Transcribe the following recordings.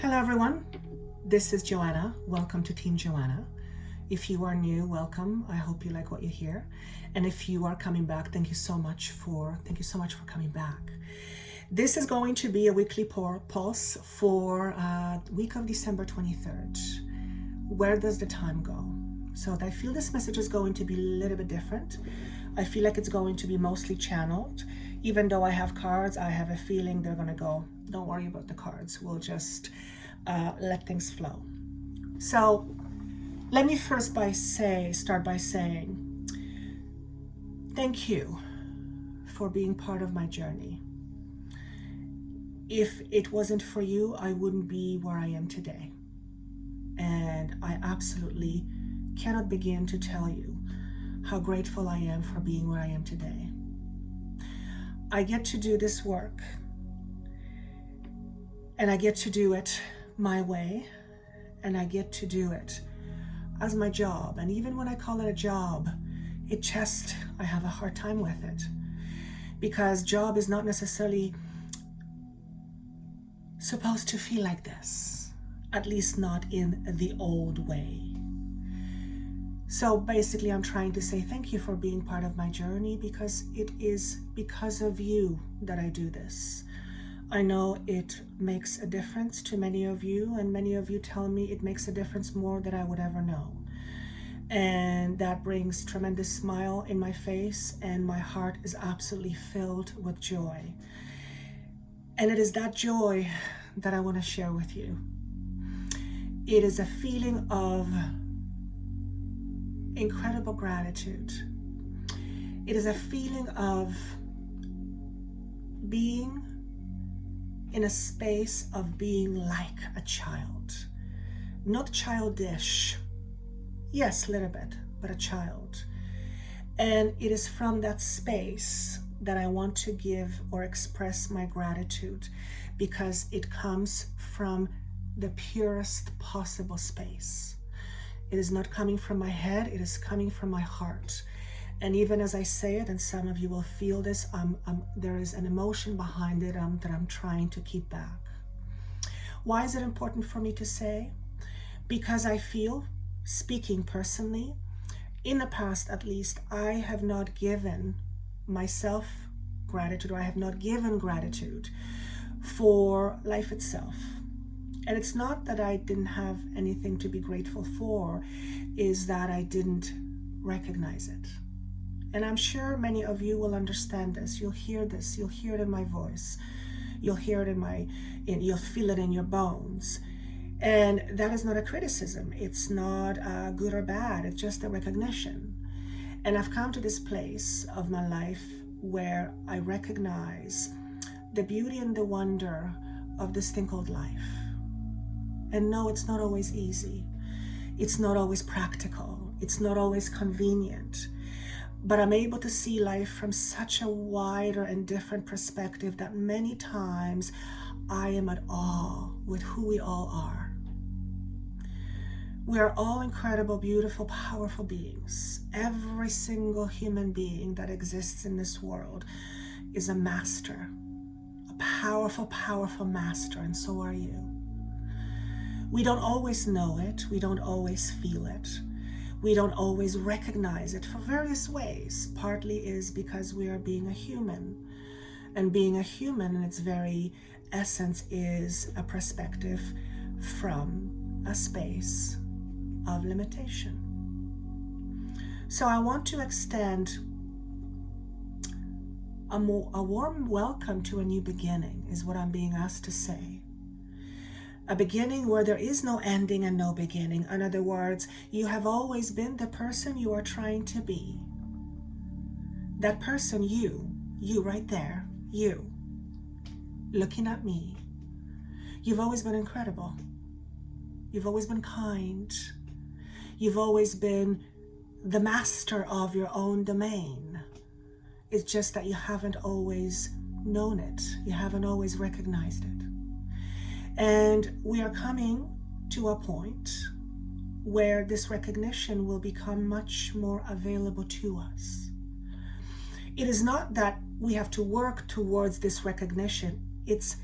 Hello everyone, this is Joanna. Welcome to Team Joanna. If you are new, welcome. I hope you like what you hear. And if you are coming back, thank you so much for coming back. This is going to be a weekly pulse for week of December 23rd. Where does the time go? So I feel this message is going to be a little bit different. I feel like it's going to be mostly channeled. Even though I have cards, I have a feeling they're going to go, don't worry about the cards. We'll just let things flow. So let me first start by saying thank you for being part of my journey. If it wasn't for you, I wouldn't be where I am today. And I absolutely cannot begin to tell you how grateful I am for being where I am today. I get to do this work, and I get to do it my way, and I get to do it as my job. And even when I call it a job, I have a hard time with it, because job is not necessarily supposed to feel like this, at least not in the old way. So basically, I'm trying to say thank you for being part of my journey, because it is because of you that I do this. I know it makes a difference to many of you, and many of you tell me it makes a difference more than I would ever know. And that brings tremendous smile in my face, and my heart is absolutely filled with joy. And it is that joy that I want to share with you. It is a feeling of incredible gratitude. It is a feeling of being in a space of being like a child. Not childish. Yes, a little bit, but a child. And it is from that space that I want to give or express my gratitude, because it comes from the purest possible space. It is not coming from my head, it is coming from my heart. And even as I say it, and some of you will feel this, there is an emotion behind it that I'm trying to keep back. Why is it important for me to say? Because I feel, speaking personally, in the past at least, I have not given myself gratitude, or I have not given gratitude for life itself. And it's not that I didn't have anything to be grateful for, is that I didn't recognize it. And I'm sure many of you will understand this. You'll hear this. You'll hear it in my voice. You'll hear it you'll feel it in your bones. And that is not a criticism. It's not good or bad. It's just a recognition. And I've come to this place of my life where I recognize the beauty and the wonder of this thing called life. And no, it's not always easy. It's not always practical. It's not always convenient. But I'm able to see life from such a wider and different perspective that many times I am at awe with who we all are. We are all incredible, beautiful, powerful beings. Every single human being that exists in this world is a master, a powerful, powerful master, and so are you. We don't always know it. We don't always feel it. We don't always recognize it for various ways. Partly is because we are being a human. And being a human in its very essence is a perspective from a space of limitation. So I want to extend a warm welcome to a new beginning, is what I'm being asked to say. A beginning where there is no ending and no beginning. In other words, you have always been the person you are trying to be. That person, you right there, you, looking at me. You've always been incredible. You've always been kind. You've always been the master of your own domain. It's just that you haven't always known it. You haven't always recognized it. And we are coming to a point where this recognition will become much more available to us. It is not that we have to work towards this recognition. It's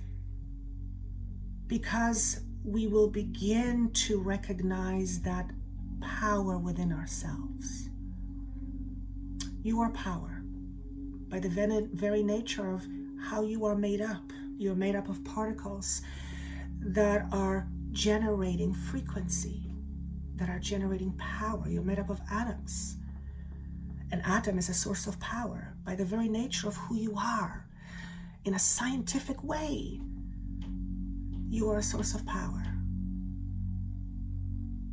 because we will begin to recognize that power within ourselves. You are power by the very nature of how you are made up. You're made up of particles that are generating frequency, that are generating power. You're made up of atoms. An atom is a source of power by the very nature of who you are. In a scientific way, you are a source of power.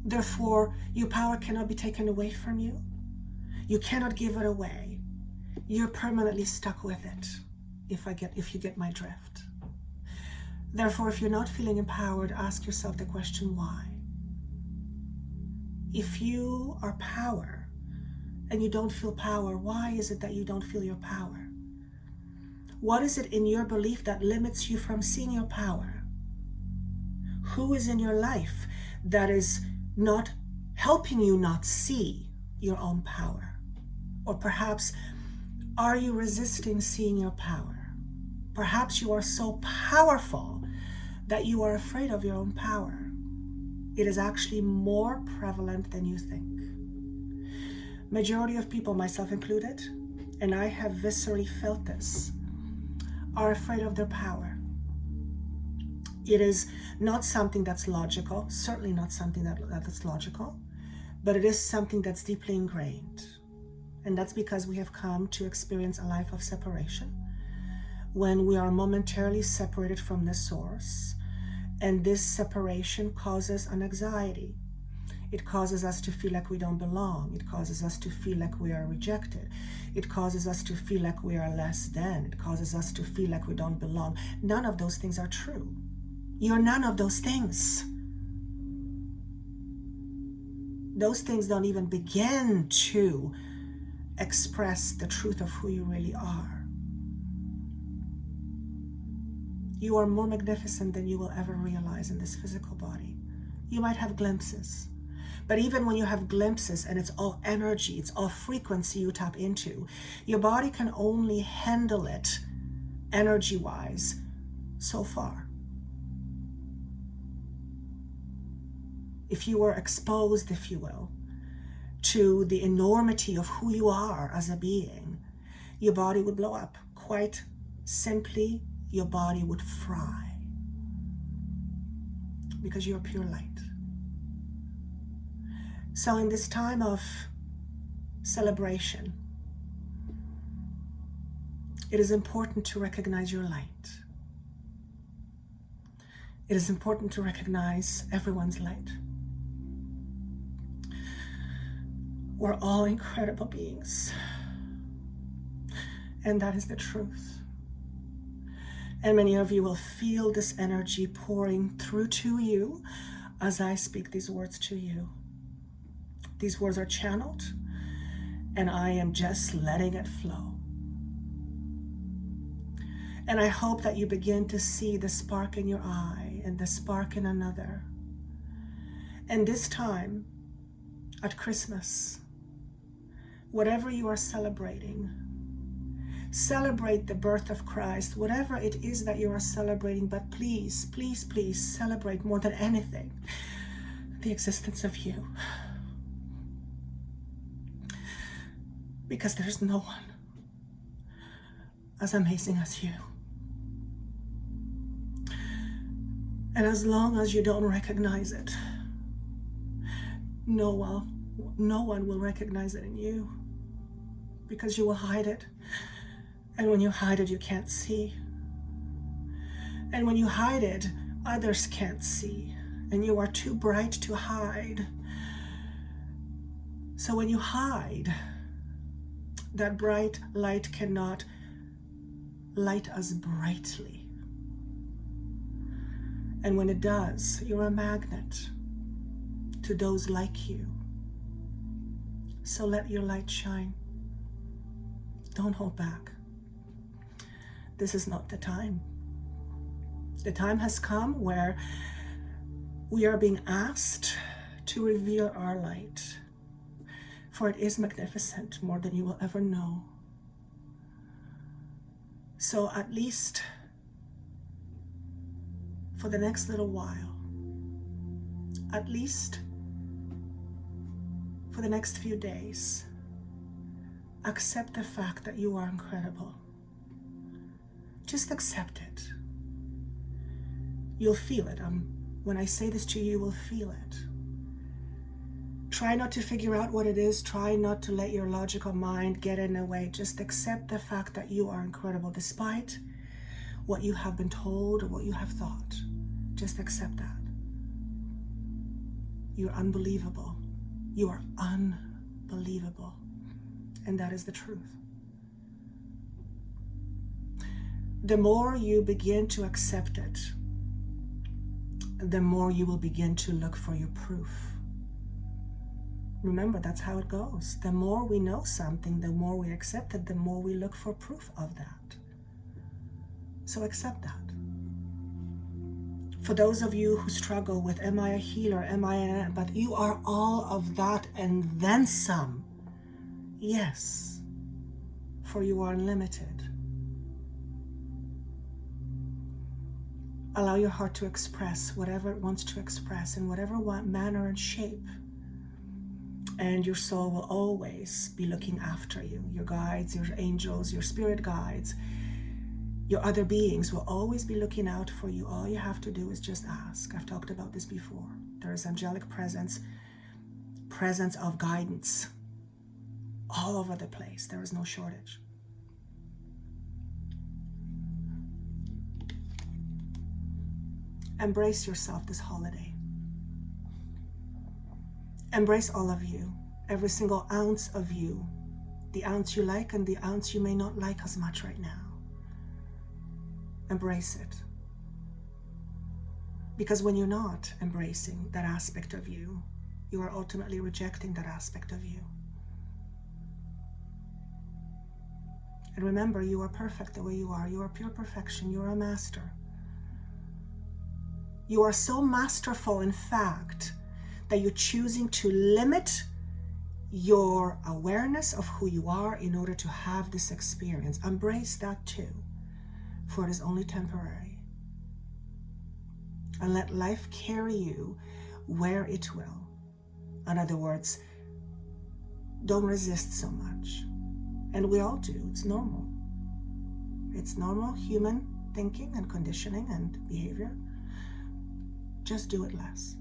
Therefore, your power cannot be taken away from you. You cannot give it away. You're permanently stuck with it, if you get my drift. Therefore, if you're not feeling empowered, ask yourself the question, why? If you are power and you don't feel power, why is it that you don't feel your power? What is it in your belief that limits you from seeing your power? Who is in your life that is not helping you not see your own power? Or perhaps, are you resisting seeing your power? Perhaps you are so powerful that you are afraid of your own power. It is actually more prevalent than you think. Majority of people, myself included, and I have viscerally felt this, are afraid of their power. It is not something that's logical, certainly not something that's logical, but it is something that's deeply ingrained. And that's because we have come to experience a life of separation, when we are momentarily separated from the source, and this separation causes an anxiety. It causes us to feel like we don't belong. It causes us to feel like we are rejected. It causes us to feel like we are less than. It causes us to feel like we don't belong. None of those things are true. You're none of those things. Those things don't even begin to express the truth of who you really are. You are more magnificent than you will ever realize in this physical body. You might have glimpses, but even when you have glimpses and it's all energy, it's all frequency you tap into, your body can only handle it energy-wise so far. If you were exposed, if you will, to the enormity of who you are as a being, your body would blow up. Quite simply, your body would fry, because you're pure light. So in this time of celebration, it is important to recognize your light. It is important to recognize everyone's light. We're all incredible beings, and that is the truth. And many of you will feel this energy pouring through to you as I speak these words to you. These words are channeled, and I am just letting it flow. And I hope that you begin to see the spark in your eye and the spark in another. And this time, at Christmas, whatever you are celebrating, celebrate the birth of Christ, whatever it is that you are celebrating, but please, please, please celebrate more than anything the existence of you. Because there's no one as amazing as you. And as long as you don't recognize it, no one will recognize it in you, because you will hide it. And when you hide it, you can't see. And when you hide it, others can't see. And you are too bright to hide. So when you hide, that bright light cannot light us brightly. And when it does, you're a magnet to those like you. So let your light shine. Don't hold back. This is not the time. The time has come where we are being asked to reveal our light, for it is magnificent, more than you will ever know. So at least for the next little while, at least for the next few days, accept the fact that you are incredible. Just accept it. You'll feel it. When I say this to you, you will feel it. Try not to figure out what it is. Try not to let your logical mind get in the way. Just accept the fact that you are incredible despite what you have been told or what you have thought. Just accept that. You're unbelievable. You are unbelievable. And that is the truth. The more you begin to accept it, the more you will begin to look for your proof. Remember, that's how it goes. The more we know something, the more we accept it, the more we look for proof of that. So accept that. For those of you who struggle with, am I a healer, but you are all of that and then some. Yes, for you are unlimited. Allow your heart to express whatever it wants to express in whatever manner and shape. And your soul will always be looking after you. Your guides, your angels, your spirit guides, your other beings will always be looking out for you. All you have to do is just ask. I've talked about this before. There is angelic presence of guidance all over the place. There is no shortage. Embrace yourself this holiday. Embrace all of you, every single ounce of you, the ounce you like and the ounce you may not like as much right now. Embrace it. Because when you're not embracing that aspect of you, you are ultimately rejecting that aspect of you. And remember, you are perfect the way you are. You are pure perfection. You are a master. You are so masterful, in fact, that you're choosing to limit your awareness of who you are in order to have this experience. Embrace that too, for it is only temporary. And let life carry you where it will. In other words, don't resist so much. And we all do. It's normal. It's normal human thinking and conditioning and behavior. Just do it less.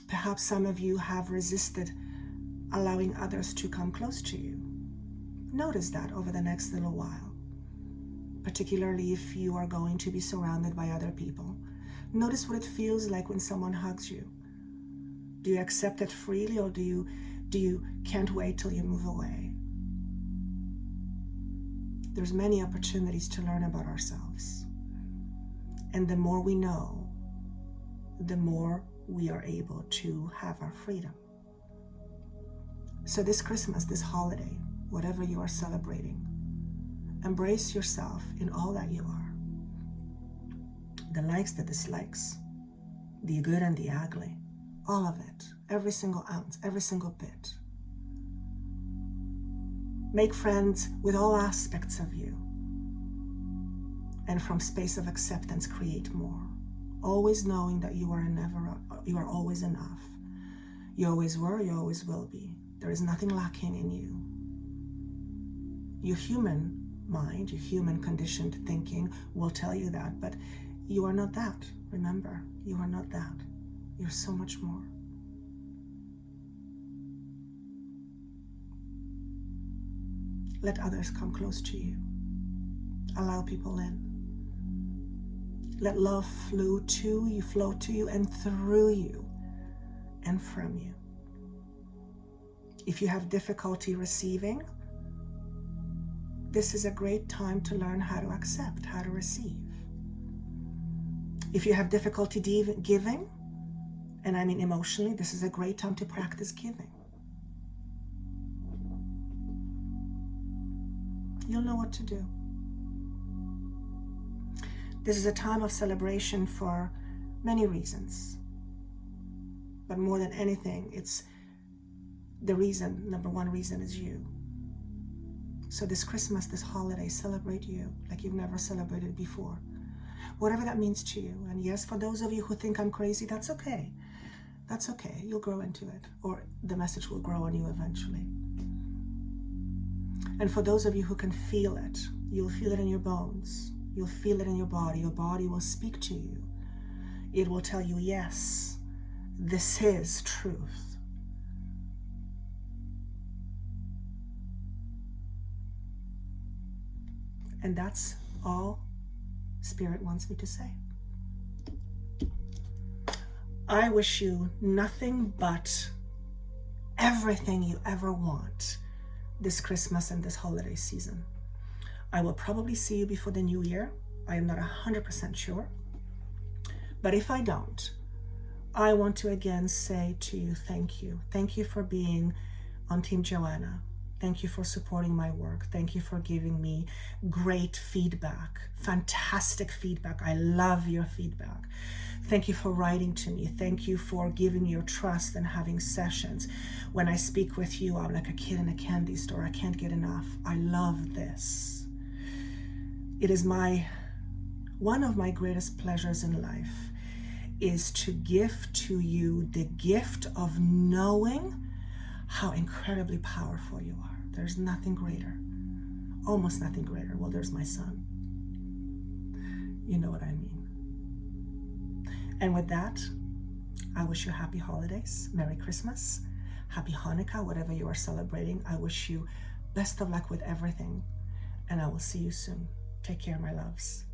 Perhaps some of you have resisted allowing others to come close to you. Notice that over the next little while, particularly if you are going to be surrounded by other people. Notice what it feels like when someone hugs you. Do you accept it freely, or do you can't wait till you move away? There's many opportunities to learn about ourselves. And the more we know, the more we are able to have our freedom. So this Christmas, this holiday, whatever you are celebrating, embrace yourself in all that you are. The likes, the dislikes, the good and the ugly, all of it, every single ounce, every single bit. Make friends with all aspects of you. And from space of acceptance, create more. Always knowing that you are always enough. You always were, you always will be. There is nothing lacking in you. Your human mind, your human conditioned thinking will tell you that, but you are not that. Remember, you are not that. You're so much more. Let others come close to you. Allow people in. Let love flow to you and through you and from you. If you have difficulty receiving, this is a great time to learn how to accept, how to receive. If you have difficulty giving, and I mean emotionally, this is a great time to practice giving. You'll know what to do. This is a time of celebration for many reasons. But more than anything, it's the reason, number one reason is you. So this Christmas, this holiday, celebrate you like you've never celebrated before. whatever that means to you. And yes, for those of you who think I'm crazy, that's okay. That's okay. You'll grow into it, or the message will grow on you eventually. And for those of you who can feel it, you'll feel it in your bones. You'll feel it in your body. Your body will speak to you. It will tell you, yes, this is truth. And that's all Spirit wants me to say. I wish you nothing but everything you ever want this Christmas and this holiday season. I will probably see you before the new year. I am not 100% sure. But if I don't, I want to again say to you, thank you. Thank you for being on Team Joanna. Thank you for supporting my work. Thank you for giving me great feedback, fantastic feedback. I love your feedback. Thank you for writing to me. Thank you for giving your trust and having sessions. When I speak with you, I'm like a kid in a candy store. I can't get enough. I love this. It is one of my greatest pleasures in life is to give to you the gift of knowing how incredibly powerful you are. There's nothing greater, almost nothing greater. Well, there's my son. You know what I mean. And with that, I wish you happy holidays, Merry Christmas, Happy Hanukkah, whatever you are celebrating. I wish you best of luck with everything, and I will see you soon. Take care, my loves.